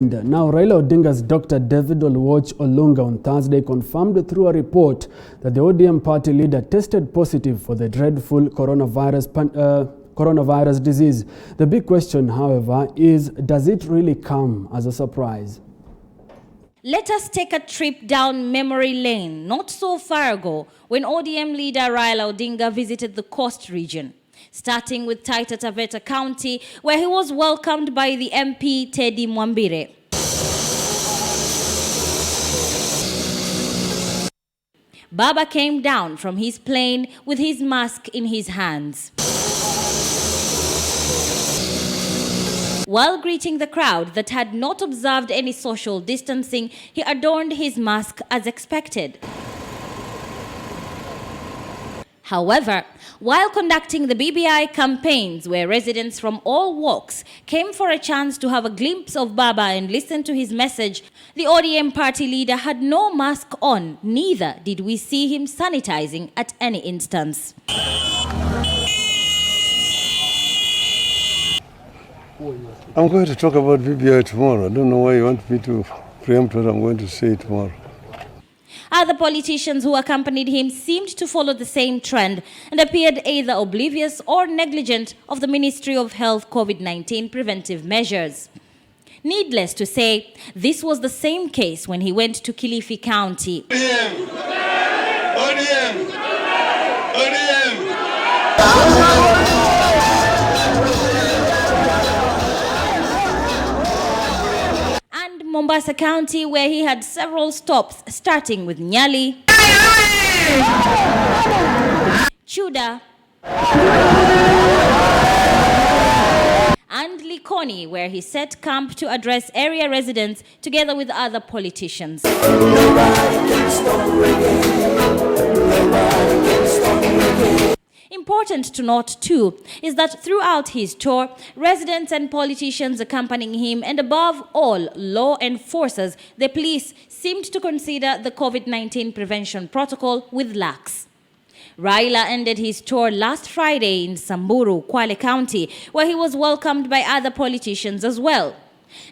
Now, Raila Odinga's Dr. David Oluoch Olunga on Thursday confirmed through a report that the ODM party leader tested positive for the dreadful coronavirus disease. The big question, however, is does it really come as a surprise? Let us take a trip down memory lane, not so far ago, when ODM leader Raila Odinga visited the coast region, starting with Taita Taveta County, where he was welcomed by the MP Teddy Mwambire. Baba came down from his plane with his mask in his hands. While greeting the crowd that had not observed any social distancing, he adorned his mask as expected. However, while conducting the BBI campaigns where residents from all walks came for a chance to have a glimpse of Baba and listen to his message, the ODM party leader had no mask on, neither did we see him sanitizing at any instance. I'm going to talk about BBI tomorrow. I don't know why you want me to preempt what I'm going to say tomorrow. Other politicians who accompanied him seemed to follow the same trend and appeared either oblivious or negligent of the Ministry of Health COVID-19 preventive measures. Needless to say, this was the same case when he went to Kilifi County. ODM! Mombasa County, where he had several stops, starting with Nyali, Chuda, and Likoni, where he set camp to address area residents together with other politicians. Important to note, too, is that throughout his tour, residents and politicians accompanying him, and above all, law enforcers, the police, seemed to consider the COVID-19 prevention protocol with lax. Raila ended his tour last Friday in Samburu, Kwale County, where he was welcomed by other politicians as well.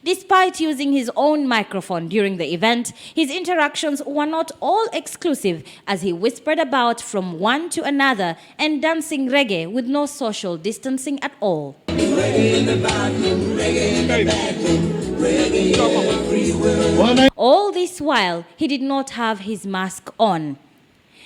Despite using his own microphone during the event, his interactions were not all exclusive, as he whispered about from one to another and dancing reggae with no social distancing at all. All this while, he did not have his mask on.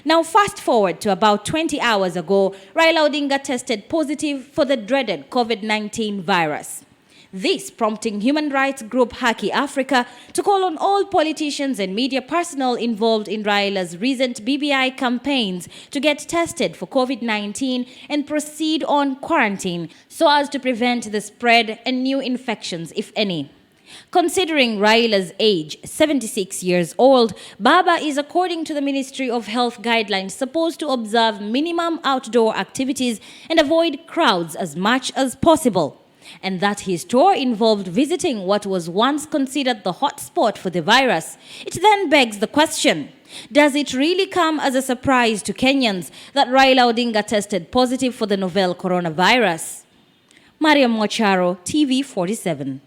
Now fast forward to about 20 hours ago, Raila Odinga tested positive for the dreaded COVID-19 virus. This prompting human rights group Haki Africa to call on all politicians and media personnel involved in Raila's recent BBI campaigns to get tested for COVID-19 and proceed on quarantine so as to prevent the spread and new infections, if any. Considering Raila's age, 76 years old, Baba is, according to the Ministry of Health guidelines, supposed to observe minimum outdoor activities and avoid crowds as much as possible. And that his tour involved visiting what was once considered the hot spot for the virus. It then begs the question, does it really come as a surprise to Kenyans that Raila Odinga tested positive for the novel coronavirus? Mariam Mwacharo, TV 47.